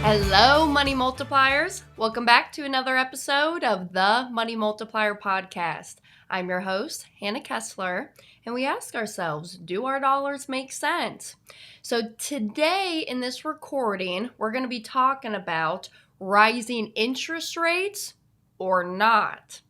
Hello, Money Multipliers. Welcome back to another episode of the Money Multiplier podcast. I'm your host, Hannah Kessler, and we ask ourselves, do our dollars make sense? So today in this recording, we're going to be talking about rising interest rates or not.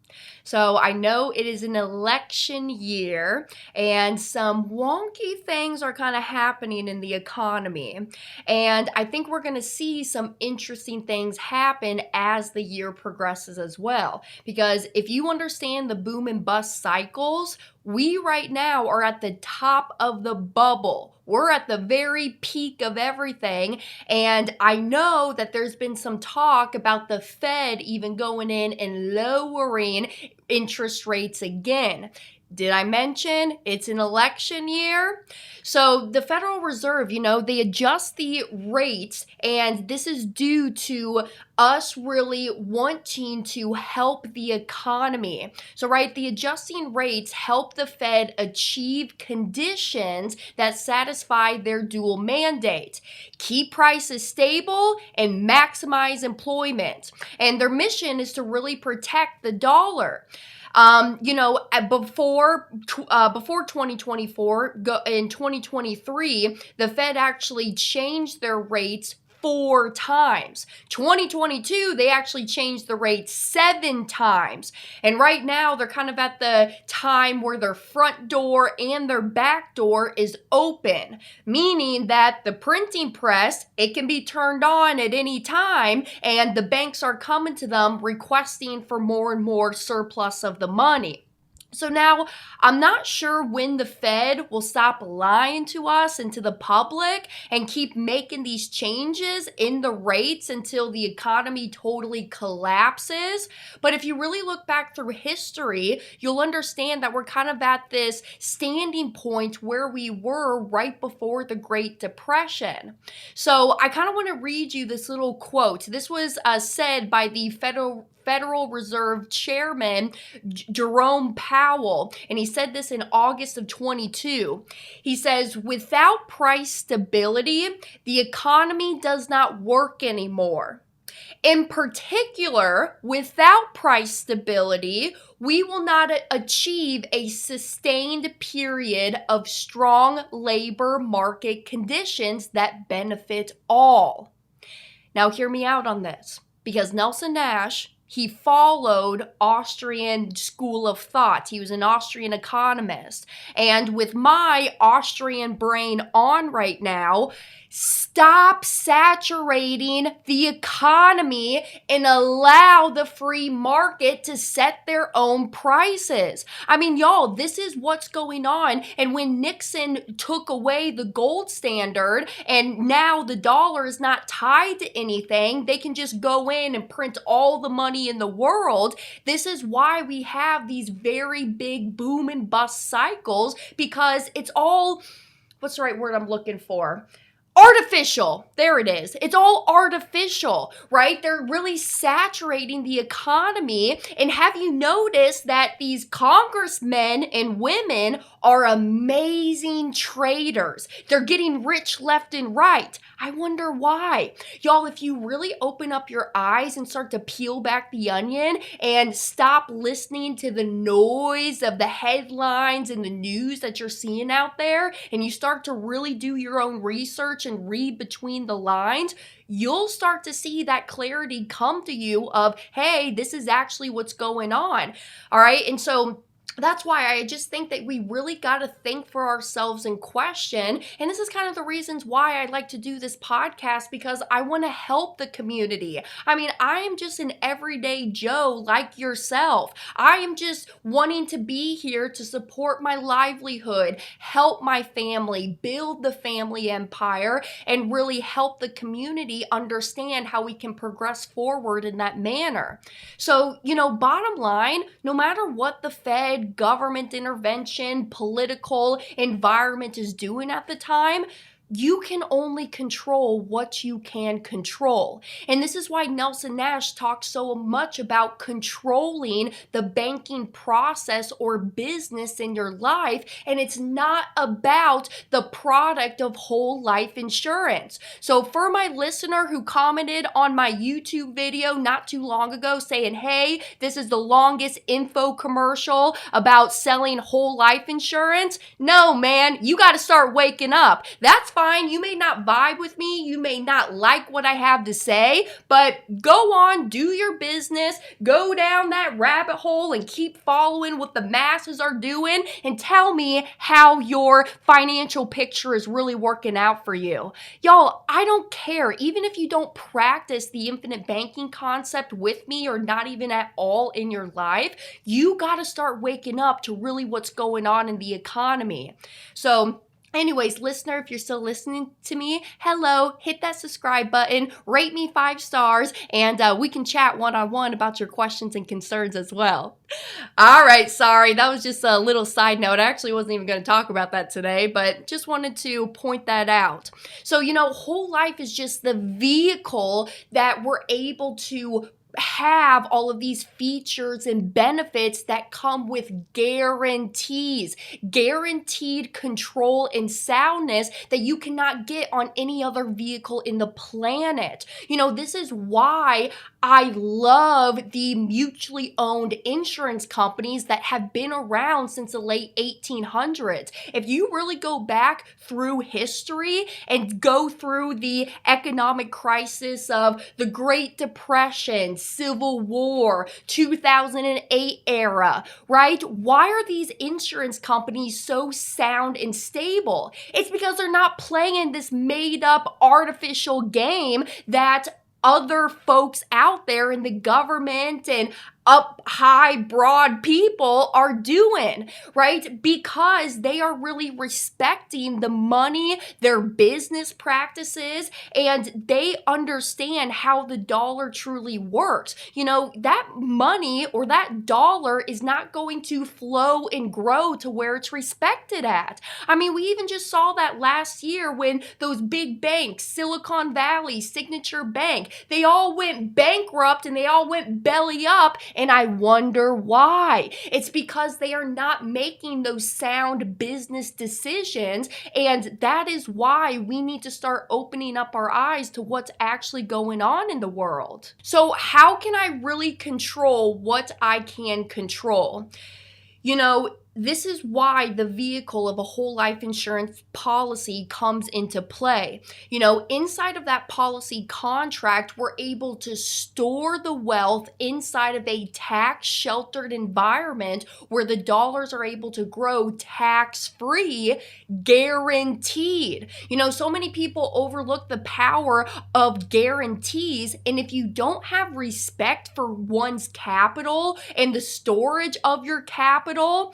So I know it is an election year and some wonky things are kind of happening in the economy. And I think we're going to see some interesting things happen as the year progresses as well. Because if you understand the boom and bust cycles, we right now are at the top of the bubble. We're at the very peak of everything. And I know that there's been some talk about the Fed even going in and lowering interest rates again. Did I mention it's an election year? So the Federal Reserve, they adjust the rates, and this is due to us really wanting to help the economy. So, right, the adjusting rates help the Fed achieve conditions that satisfy their dual mandate. Keep prices stable and maximize employment. And their mission is to really protect the dollar. Before 2024, in 2023, the Fed actually changed their rates 4 times. 2022, they actually changed the rate 7 times. And right now, they're kind of at the time where their front door and their back door is open, meaning that the printing press, it can be turned on at any time, and the banks are coming to them requesting for more and more surplus of the money. So now, I'm not sure when the Fed will stop lying to us and to the public and keep making these changes in the rates until the economy totally collapses. But if you really look back through history, you'll understand that we're kind of at this standing point where we were right before the Great Depression. So I kind of want to read you this little quote. This was said by the Federal Reserve Chairman Jerome Powell, and he said this in August of 22. He says, without price stability, the economy does not work anymore. In particular, without price stability, we will not achieve a sustained period of strong labor market conditions that benefit all. Now, hear me out on this, because Nelson Nash, he followed Austrian school of thought. He was an Austrian economist. And with my Austrian brain on right now, stop saturating the economy and allow the free market to set their own prices. I mean, y'all, this is what's going on. And when Nixon took away the gold standard and now the dollar is not tied to anything, they can just go in and print all the money in the world. This is why we have these very big boom and bust cycles, because it's all, what's the right word I'm looking for? Artificial. There it is. It's all artificial, right? They're really saturating the economy. And have you noticed that these congressmen and women are amazing traders? They're getting rich left and right. I wonder why. Y'all, if you really open up your eyes and start to peel back the onion and stop listening to the noise of the headlines and the news that you're seeing out there, and you start to really do your own research and read between the lines, you'll start to see that clarity come to you of, hey, this is actually what's going on. All right. And so that's why I just think that we really got to think for ourselves and question. And this is kind of the reasons why I like to do this podcast, because I want to help the community. I mean, I am just an everyday Joe like yourself. I am just wanting to be here to support my livelihood, help my family, build the family empire, and really help the community understand how we can progress forward in that manner. So, bottom line, no matter what the Fed, government intervention, political environment is doing at the time, you can only control what you can control. And this is why Nelson Nash talks so much about controlling the banking process or business in your life. And it's not about the product of whole life insurance. So for my listener who commented on my YouTube video not too long ago saying, hey, this is the longest info commercial about selling whole life insurance. No, man, you got to start waking up. That's fine. You may not vibe with me. You may not like what I have to say, but go on, do your business, go down that rabbit hole and keep following what the masses are doing and tell me how your financial picture is really working out for you. Y'all, I don't care. Even if you don't practice the infinite banking concept with me or not even at all in your life, you got to start waking up to really what's going on in the economy. So anyways, listener, if you're still listening to me, hello, hit that subscribe button, rate me 5 stars, and we can chat one-on-one about your questions and concerns as well. All right, sorry, that was just a little side note. I actually wasn't even going to talk about that today, but just wanted to point that out. So, whole life is just the vehicle that we're able to have all of these features and benefits that come with guaranteed control and soundness that you cannot get on any other vehicle in the planet. This is why I love the mutually owned insurance companies that have been around since the late 1800s. If you really go back through history and go through the economic crisis of the Great Depression, Civil War, 2008 era, right? Why are these insurance companies so sound and stable? It's because they're not playing this made up artificial game that other folks out there in the government and up high, broad people are doing, right? Because they are really respecting the money, their business practices, and they understand how the dollar truly works. That money or that dollar is not going to flow and grow to where it's respected at. I mean, we even just saw that last year when those big banks, Silicon Valley, Signature Bank, they all went bankrupt and they all went belly up. And I wonder why. It's because they are not making those sound business decisions. And that is why we need to start opening up our eyes to what's actually going on in the world. So how can I really control what I can control? This is why the vehicle of a whole life insurance policy comes into play. Inside of that policy contract, we're able to store the wealth inside of a tax sheltered environment where the dollars are able to grow tax-free, guaranteed. So many people overlook the power of guarantees, and if you don't have respect for one's capital and the storage of your capital,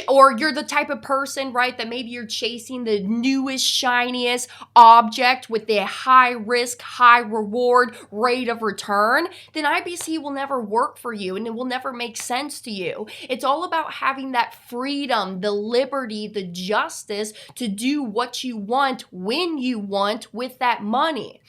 or you're the type of person, right, that maybe you're chasing the newest, shiniest object with the high risk, high reward rate of return, then IBC will never work for you and it will never make sense to you. It's all about having that freedom, the liberty, the justice to do what you want when you want with that money.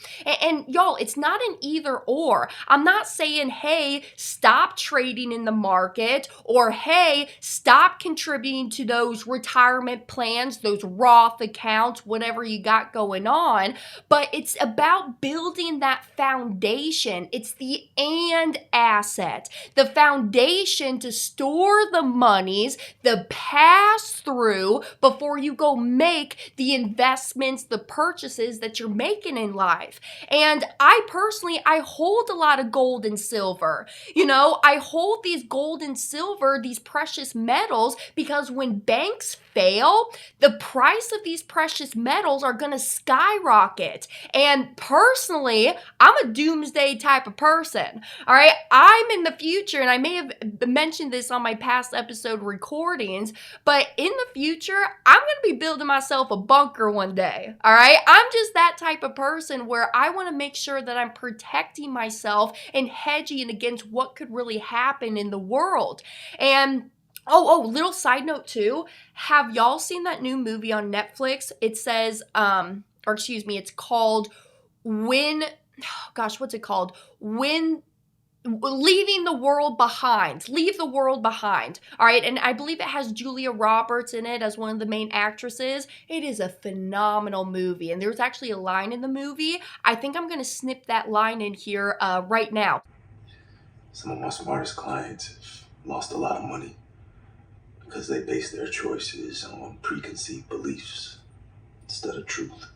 And y'all, it's not an either or. I'm not saying, hey, stop trading in the market, or hey, stop contributing to those retirement plans, those Roth accounts, whatever you got going on. But it's about building that foundation. It's the and asset, the foundation to store the monies, the pass through before you go make the investments, the purchases that you're making in life. And I hold a lot of gold and silver. I hold these gold and silver, these precious metals, because when banks fail, the price of these precious metals are going to skyrocket. And personally, I'm a doomsday type of person. All right. I'm in the future, and I may have mentioned this on my past episode recordings, but in the future, I'm going to be building myself a bunker one day. All right. I'm just that type of person where I want to make sure that I'm protecting myself and hedging against what could really happen in the world. And little side note too. Have y'all seen that new movie on Netflix? It says, or excuse me, it's called when, gosh, what's it called? When Leaving the World Behind. Leave the World Behind. All right. And I believe it has Julia Roberts in it as one of the main actresses. It is a phenomenal movie. And there's actually a line in the movie. I think I'm going to snip that line in here right now. Some of my smartest clients have lost a lot of money because they base their choices on preconceived beliefs instead of truth.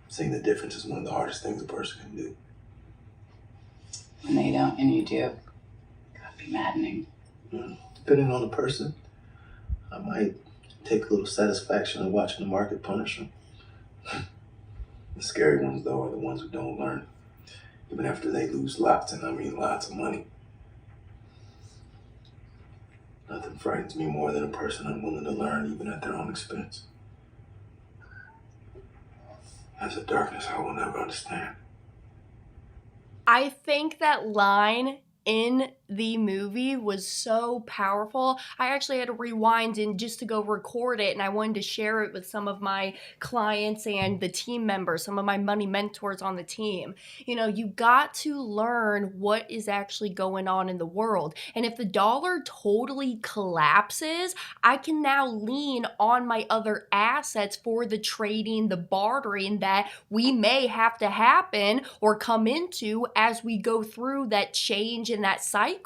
Seeing the difference is one of the hardest things a person can do. When they don't and you do, gotta be maddening. Depending on the person, I might take a little satisfaction in watching the market punish them. The scary ones, though, are the ones who don't learn, even after they lose lots, and I mean lots of money. Nothing frightens me more than a person unwilling to learn, even at their own expense. That's a darkness I will never understand. I think that line in the movie was so powerful. I actually had to rewind and just to go record it, and I wanted to share it with some of my clients and the team members, some of my money mentors on the team. You know, you got to learn what is actually going on in the world. And if the dollar totally collapses, I can now lean on my other assets for the trading, the bartering that we may have to happen or come into as we go through that change in that cycle.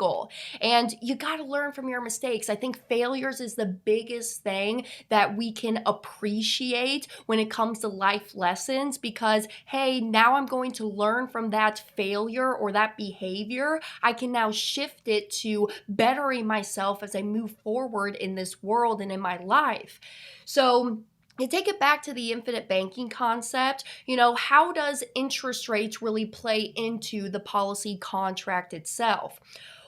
And you got to learn from your mistakes. I think failures is the biggest thing that we can appreciate when it comes to life lessons, because hey, now I'm going to learn from that failure or that behavior. I can now shift it to bettering myself as I move forward in this world and in my life. So to take it back to the infinite banking concept, you know, how does interest rates really play into the policy contract itself?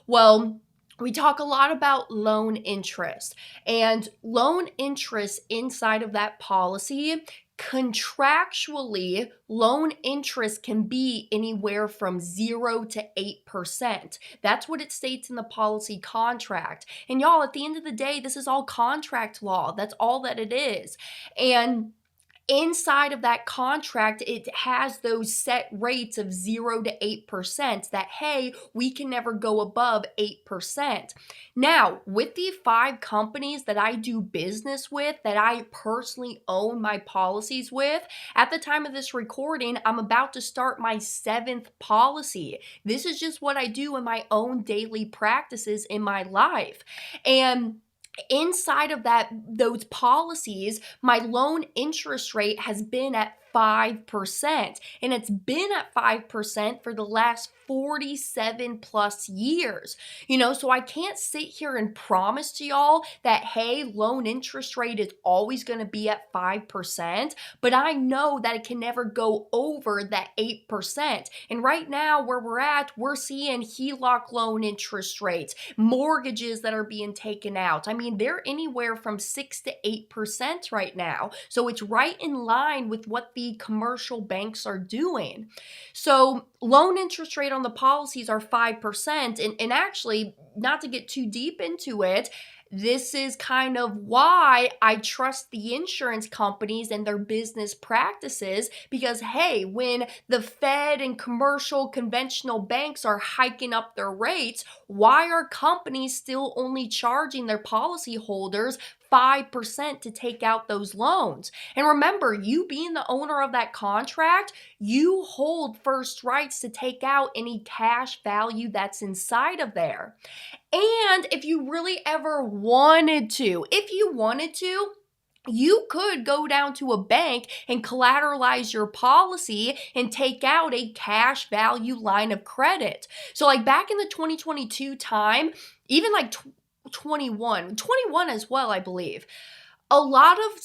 Well, we talk a lot about loan interest, and loan interest inside of that policy, contractually, loan interest can be anywhere from 0 to 8%. That's what it states in the policy contract. And y'all, at the end of the day, this is all contract law. That's all that it is. And inside of that contract, it has those set rates of 0 to 8% that, hey, we can never go above 8%. Now, with the 5 companies that I do business with, that I personally own my policies with, at the time of this recording, I'm about to start my 7th policy. This is just what I do in my own daily practices in my life. And inside of those policies, my loan interest rate has been at 5%, and it's been at 5% for the last 47 plus years. You know, so I can't sit here and promise to y'all that, hey, loan interest rate is always going to be at 5%, but I know that it can never go over that 8%. And right now, where we're at, we're seeing HELOC loan interest rates, mortgages that are being taken out. I mean, they're anywhere from 6 to 8% right now. So it's right in line with what the commercial banks are doing. So loan interest rate on the policies are 5%. And actually, not to get too deep into it, this is kind of why I trust the insurance companies and their business practices, because hey, when the Fed and commercial conventional banks are hiking up their rates, why are companies still only charging their policyholders 5% to take out those loans? And remember, you being the owner of that contract, you hold first rights to take out any cash value that's inside of there. And if you really ever wanted to, you could go down to a bank and collateralize your policy and take out a cash value line of credit. So like back in the 2022 time, even like 21 as well, I believe, a lot of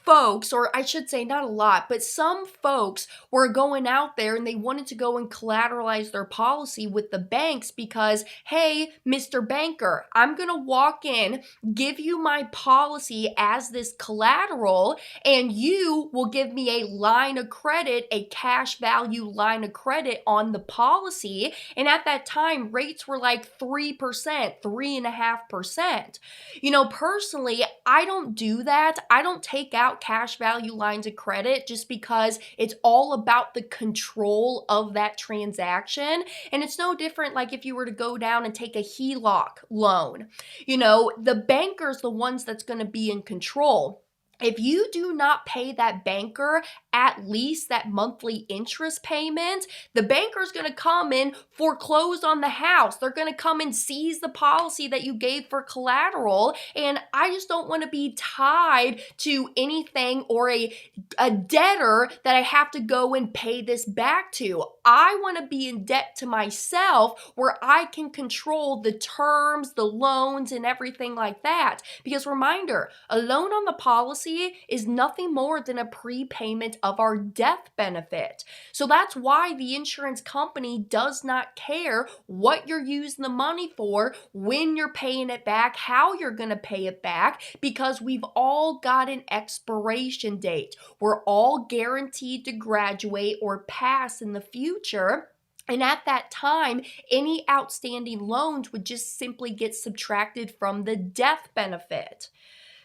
folks, or I should say not a lot, but some folks were going out there and they wanted to go and collateralize their policy with the banks because, hey, Mr. Banker, I'm going to walk in, give you my policy as this collateral, and you will give me a line of credit, a cash value line of credit on the policy. And at that time, rates were like 3%, 3.5%. You know, personally, I don't do do that, I don't take out cash value lines of credit just because it's all about the control of that transaction. And it's no different like if you were to go down and take a HELOC loan. The banker's the ones that's going to be in control. If you do not pay that banker at least that monthly interest payment, the banker's going to come and foreclose on the house. They're going to come and seize the policy that you gave for collateral. And I just don't want to be tied to anything or a debtor that I have to go and pay this back to. I want to be in debt to myself where I can control the terms, the loans, and everything like that. Because reminder, a loan on the policy is nothing more than a prepayment of our death benefit. So that's why the insurance company does not care what you're using the money for, when you're paying it back, how you're going to pay it back, because we've all got an expiration date. We're all guaranteed to graduate or pass in the future. And at that time, any outstanding loans would just simply get subtracted from the death benefit.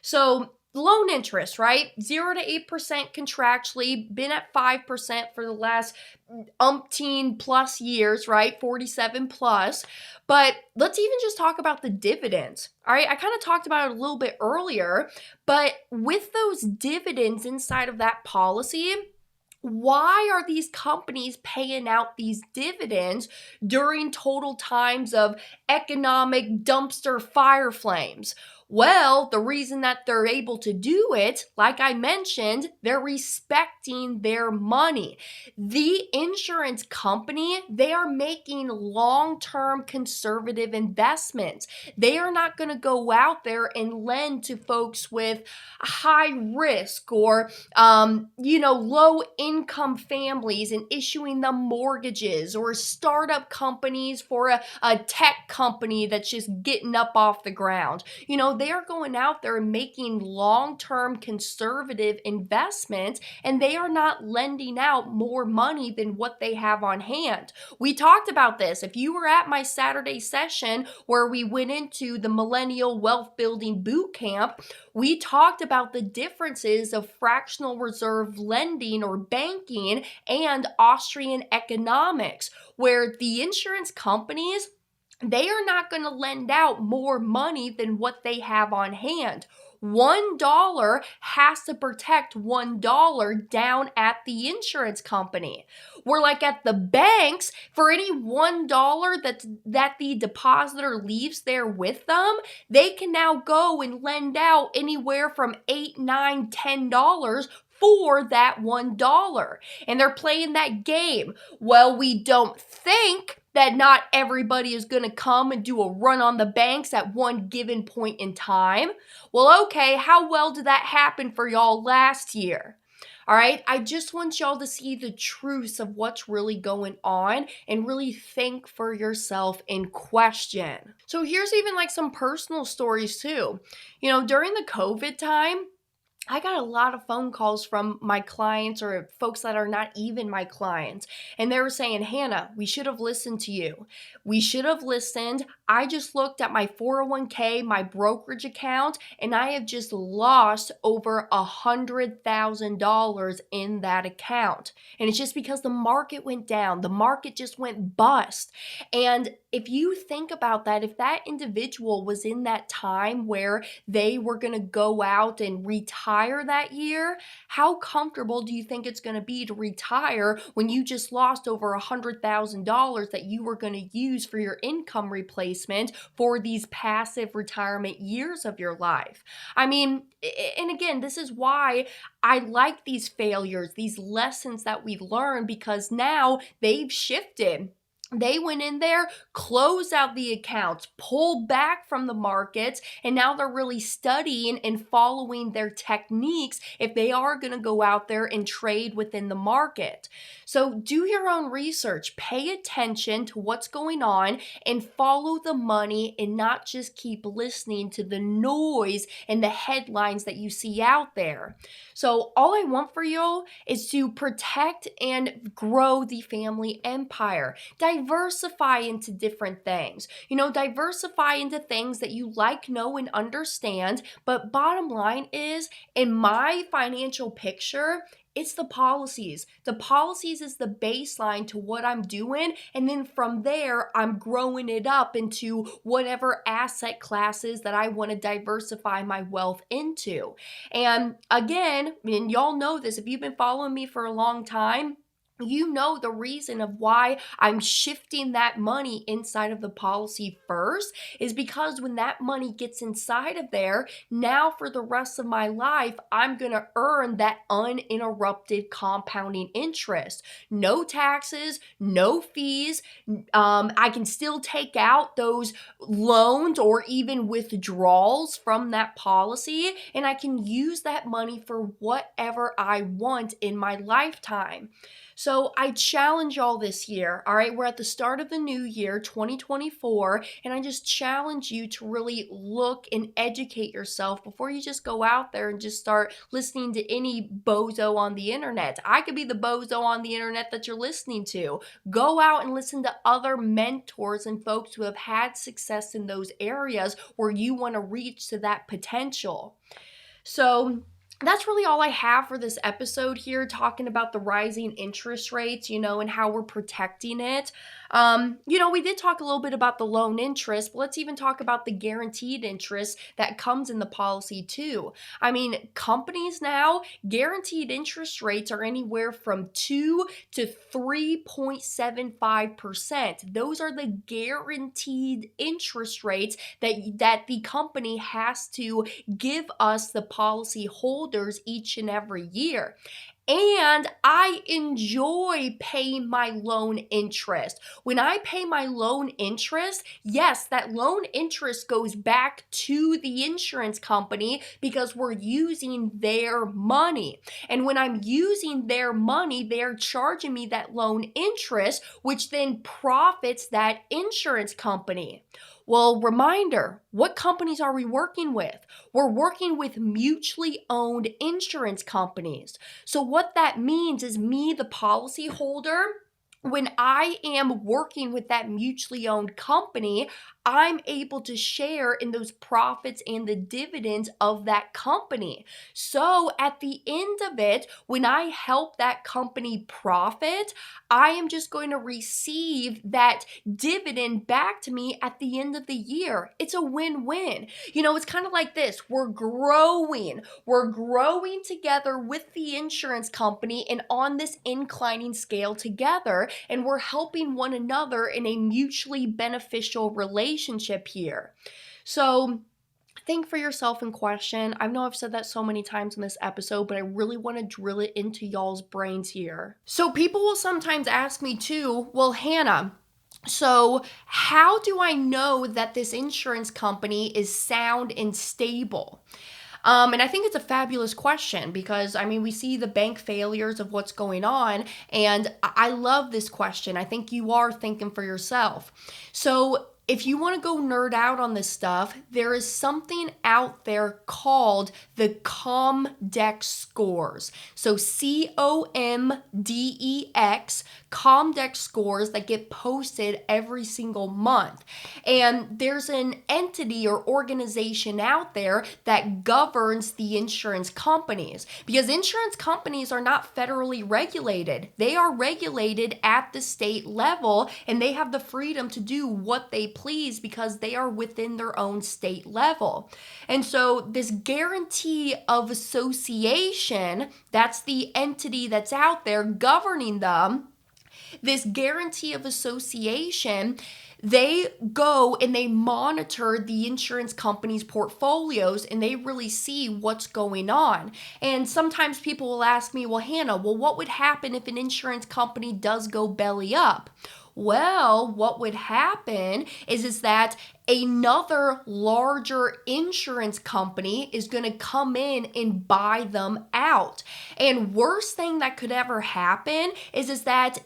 So loan interest, right? 0 to 8% contractually, been at 5% for the last umpteen plus years, right? 47 plus. But let's even just talk about the dividends. All right, I kind of talked about it a little bit earlier, but with those dividends inside of that policy, why are these companies paying out these dividends during total times of economic dumpster fire flames? Well, the reason that they're able to do it, like I mentioned, they're respecting their money. The insurance company, they are making long-term conservative investments. They are not going to go out there and lend to folks with high risk or, low income families and issuing them mortgages, or startup companies for a tech company that's just getting up off the ground. They are going out there and making long-term conservative investments, and they are not lending out more money than what they have on hand. We talked about this. If you were at my Saturday session where we went into the Millennial Wealth Building Boot Camp, we talked about the differences of fractional reserve lending or banking and Austrian economics, where the insurance companies, they are not going to lend out more money than what they have on hand. $1 has to protect $1 down at the insurance company. We're like at the banks, for any $1 that the depositor leaves there with them, they can now go and lend out anywhere from $8, $9, $10 for that $1. And they're playing that game. Well, we don't think that not everybody is going to come and do a run on the banks at one given point in time. Well, okay, how well did that happen for y'all last year? All right, I just want y'all to see the truth of what's really going on and really think for yourself and question. So here's even like some personal stories too. During the COVID time, I got a lot of phone calls from my clients or folks that are not even my clients. And they were saying, Hannah, we should have listened to you. We should have listened. I just looked at my 401k, my brokerage account, and I have just lost over $100,000 in that account. And it's just because the market went down. The market just went bust. And if you think about that, if that individual was in that time where they were going to go out and retire that year, how comfortable do you think it's going to be to retire when you just lost over $100,000 that you were going to use for your income replacement for these passive retirement years of your life? I mean, and again, this is why I like these failures, these lessons that we learn, because now they've shifted. They went in there, closed out the accounts, pulled back from the markets, and now they're really studying and following their techniques if they are going to go out there and trade within the market. So do your own research, pay attention to what's going on, and follow the money and not just keep listening to the noise and the headlines that you see out there. So all I want for you is to protect and grow the family empire. diversify into different things. Diversify into things that you like, know, and understand. But bottom line is, in my financial picture, it's the policies. The policies is the baseline to what I'm doing. And then from there, I'm growing it up into whatever asset classes that I want to diversify my wealth into. And again, and y'all know this, if you've been following me for a long time, you know the reason of why I'm shifting that money inside of the policy first is because when that money gets inside of there, now for the rest of my life, I'm going to earn that uninterrupted compounding interest. No taxes, no fees. I can still take out those loans or even withdrawals from that policy, and I can use that money for whatever I want in my lifetime. So I challenge y'all this year, all right? We're at the start of the new year, 2024, and I just challenge you to really look and educate yourself before you just go out there and just start listening to any bozo on the internet. I could be the bozo on the internet that you're listening to. Go out and listen to other mentors and folks who have had success in those areas where you want to reach to that potential. So that's really all I have for this episode here, talking about the rising interest rates, and how we're protecting it. We did talk a little bit about the loan interest, but let's even talk about the guaranteed interest that comes in the policy too. I mean, companies now, guaranteed interest rates are anywhere from 2 to 3.75%. Those are the guaranteed interest rates that the company has to give us, the policy holders, each and every year. And I enjoy paying my loan interest. When I pay my loan interest, yes, that loan interest goes back to the insurance company because we're using their money. And when I'm using their money, they're charging me that loan interest, which then profits that insurance company. Well, reminder, what companies are we working with? We're working with mutually owned insurance companies. So what that means is me, the policy holder, when I am working with that mutually owned company, I'm able to share in those profits and the dividends of that company. So at the end of it, when I help that company profit, I am just going to receive that dividend back to me at the end of the year. It's a win-win. It's kind of like this. We're growing together with the insurance company and on this inclining scale together, and we're helping one another in a mutually beneficial relationship here. So think for yourself in question. I know I've said that so many times in this episode, but I really want to drill it into y'all's brains here. So people will sometimes ask me too, well, Hannah, so how do I know that this insurance company is sound and stable? And I think it's a fabulous question because, we see the bank failures of what's going on, and I love this question. I think you are thinking for yourself. So if you want to go nerd out on this stuff, there is something out there called the Comdex scores. So COMDEX, Comdex scores that get posted every single month. And there's an entity or organization out there that governs the insurance companies, because insurance companies are not federally regulated. They are regulated at the state level, and they have the freedom to do what they please because they are within their own state level. And so this guarantee of association, that's the entity that's out there governing them. This guarantee of association, they go and they monitor the insurance company's portfolios and they really see what's going on. And sometimes people will ask me, well, Hannah, what would happen if an insurance company does go belly up? Well, what would happen is that another larger insurance company is going to come in and buy them out. And worst thing that could ever happen is that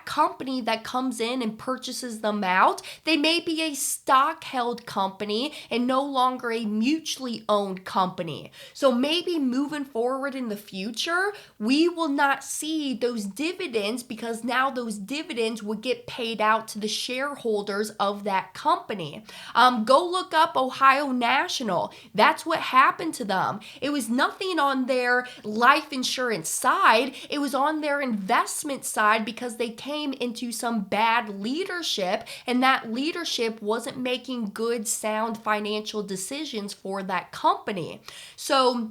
company that comes in and purchases them out, they may be a stock held company and no longer a mutually owned company. So maybe moving forward in the future, we will not see those dividends because now those dividends would get paid out to the shareholders of that company. Go look up Ohio National. That's what happened to them. It was nothing on their life insurance side. It was on their investment side because they came into some bad leadership, and that leadership wasn't making good, sound financial decisions for that company. So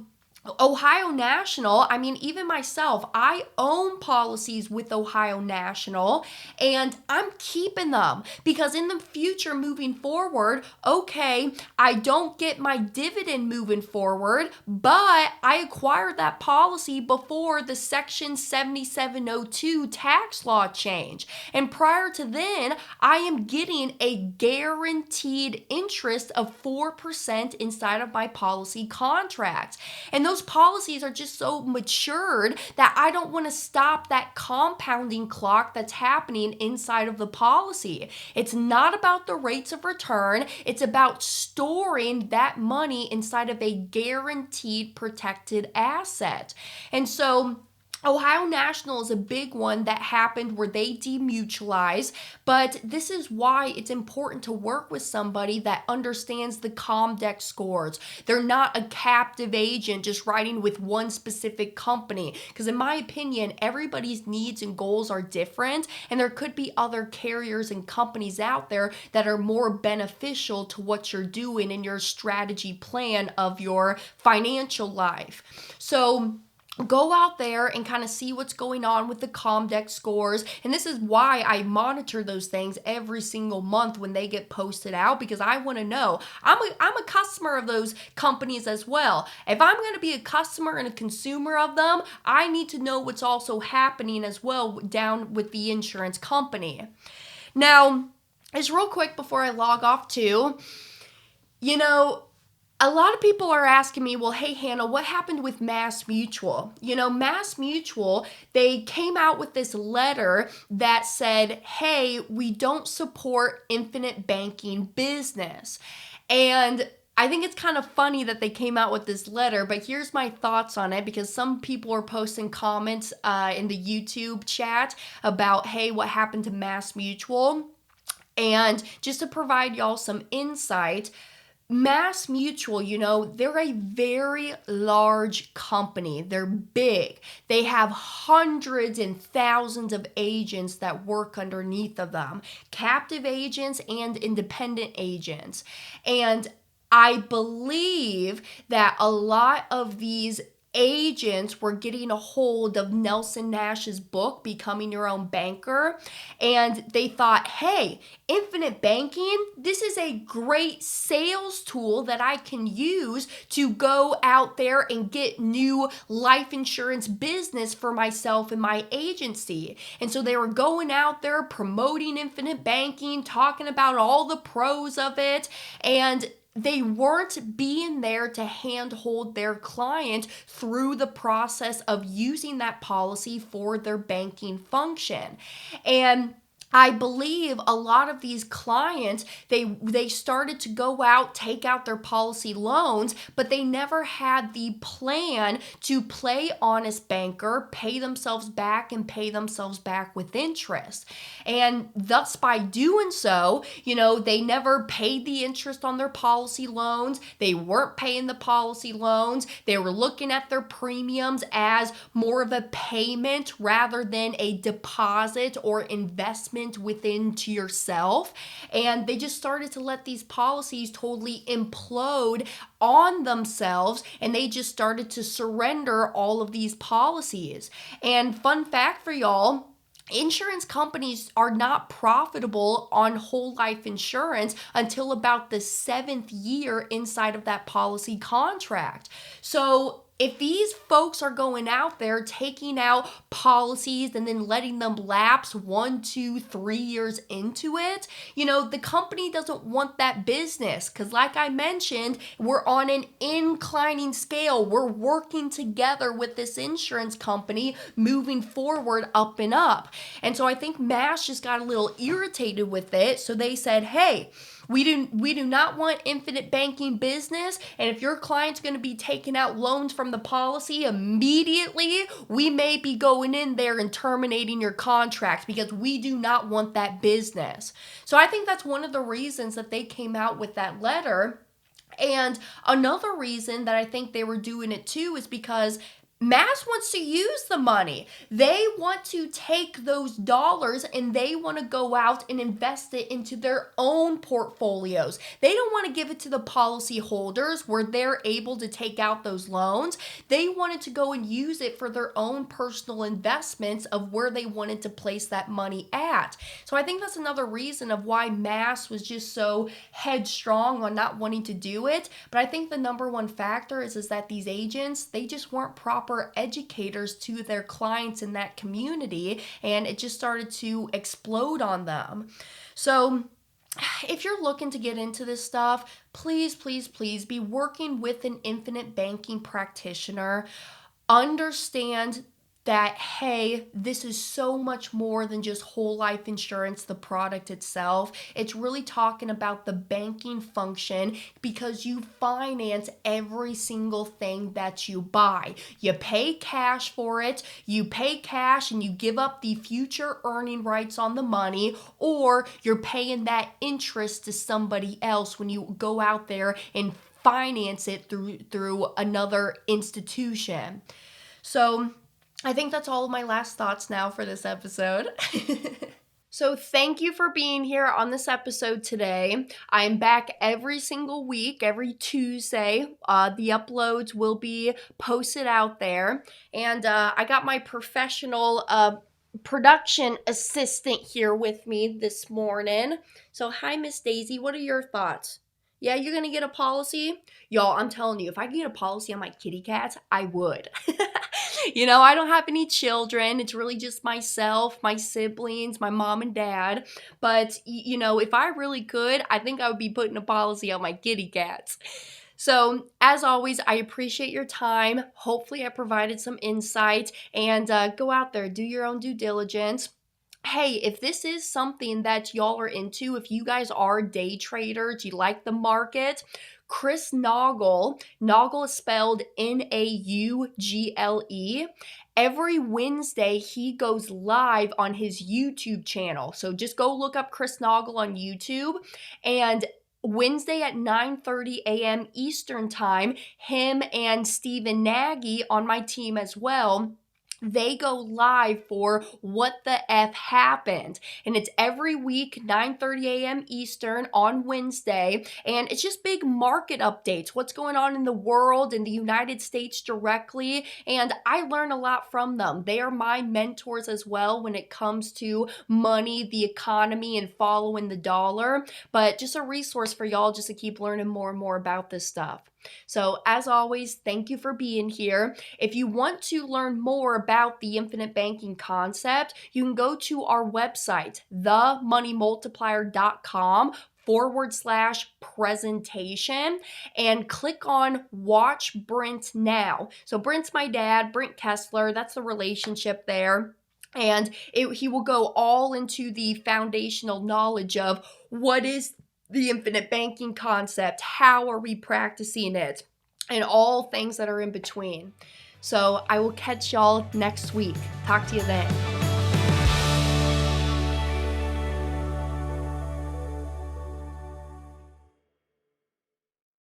Ohio National, I mean, even myself, I own policies with Ohio National, and I'm keeping them because in the future moving forward, okay, I don't get my dividend moving forward, but I acquired that policy before the Section 7702 tax law change. And prior to then, I am getting a guaranteed interest of 4% inside of my policy contract. And those policies are just so matured that I don't want to stop that compounding clock that's happening inside of the policy. It's not about the rates of return. It's about storing that money inside of a guaranteed protected asset. And so Ohio National is a big one that happened where they demutualize, but this is why it's important to work with somebody that understands the Comdex scores. They're not a captive agent just writing with one specific company, because in my opinion, everybody's needs and goals are different, and there could be other carriers and companies out there that are more beneficial to what you're doing in your strategy plan of your financial life. So go out there and kind of see what's going on with the Comdex scores. And this is why I monitor those things every single month when they get posted out, because I want to know. I'm a customer of those companies as well. If I'm going to be a customer and a consumer of them, I need to know what's also happening as well down with the insurance company. Now, just real quick before I log off too, a lot of people are asking me, well, hey, Hannah, what happened with Mass Mutual? Mass Mutual, they came out with this letter that said, hey, we don't support infinite banking business. And I think it's kind of funny that they came out with this letter, but here's my thoughts on it, because some people are posting comments in the YouTube chat about, hey, what happened to Mass Mutual? And just to provide y'all some insight, Mass Mutual, they're a very large company. They're big. They have hundreds and thousands of agents that work underneath of them, captive agents and independent agents. And I believe that a lot of these agents were getting a hold of Nelson Nash's book, Becoming Your Own Banker, and they thought, hey, infinite banking, this is a great sales tool that I can use to go out there and get new life insurance business for myself and my agency. And so they were going out there promoting infinite banking, talking about all the pros of it, and they weren't being there to handhold their client through the process of using that policy for their banking function. And I believe a lot of these clients, they started to go out, take out their policy loans, but they never had the plan to play honest banker, pay themselves back, and pay themselves back with interest. And thus, by doing so, they never paid the interest on their policy loans. They weren't paying the policy loans. They were looking at their premiums as more of a payment rather than a deposit or investment within to yourself. And they just started to let these policies totally implode on themselves, and they just started to surrender all of these policies. And fun fact for y'all, insurance companies are not profitable on whole life insurance until about the 7th year inside of that policy contract. So if these folks are going out there taking out policies and then letting them lapse 1, 2, 3 years into it, the company doesn't want that business, because like I mentioned, we're on an inclining scale. We're working together with this insurance company moving forward up and up. And so I think Mass just got a little irritated with it. So they said, hey, We do not want infinite banking business. And if your client's going to be taking out loans from the policy immediately, we may be going in there and terminating your contracts because we do not want that business. So I think that's one of the reasons that they came out with that letter. And another reason that I think they were doing it too is because Mass wants to use the money. They want to take those dollars and they want to go out and invest it into their own portfolios. They don't want to give it to the policy holders where they're able to take out those loans. They wanted to go and use it for their own personal investments of where they wanted to place that money at. So I think that's another reason of why Mass was just so headstrong on not wanting to do it. But I think the number one factor is that these agents, they just weren't proper educators to their clients in that community, and it just started to explode on them. So if you're looking to get into this stuff, please be working with an infinite banking practitioner. Understand that, hey, this is so much more than just whole life insurance, the product itself. It's really talking about the banking function because you finance every single thing that you buy. You pay cash for it. You pay cash and you give up the future earning rights on the money, or you're paying that interest to somebody else when you go out there and finance it through another institution. So I think that's all of my last thoughts now for this episode. So thank you for being here on this episode today. I'm back every single week, every Tuesday. The uploads will be posted out there. And I got my professional production assistant here with me this morning. So hi, Miss Daisy. What are your thoughts? Yeah, you're going to get a policy? Y'all, I'm telling you, if I could get a policy on my kitty cats, I would. You know, I don't have any children. It's really just myself, my siblings, my mom and dad. But, you know, if I really could, I think I would be putting a policy on my kitty cats. So, as always, I appreciate your time. Hopefully, I provided some insight. And go out there, do your own due diligence. Hey, if this is something that y'all are into, if you guys are day traders, you like the market, Chris Naugle is spelled Naugle. Every Wednesday, he goes live on his YouTube channel. So just go look up Chris Naugle on YouTube. And Wednesday at 9:30 a.m. Eastern Time, him and Stephen Nagy on my team as well, they go live for What the F Happened. And it's every week, 9:30 a.m. Eastern on Wednesday. And it's just big market updates, what's going on in the world, in the United States directly. And I learn a lot from them. They are my mentors as well when it comes to money, the economy, and following the dollar. But just a resource for y'all just to keep learning more and more about this stuff. So as always, thank you for being here. If you want to learn more about the infinite banking concept, you can go to our website, themoneymultiplier.com/presentation and click on Watch Brent Now. So Brent's my dad, Brent Kessler, that's the relationship there. And he will go all into the foundational knowledge of what is the infinite banking concept, how are we practicing it, and all things that are in between. So I will catch y'all next week. Talk to you then.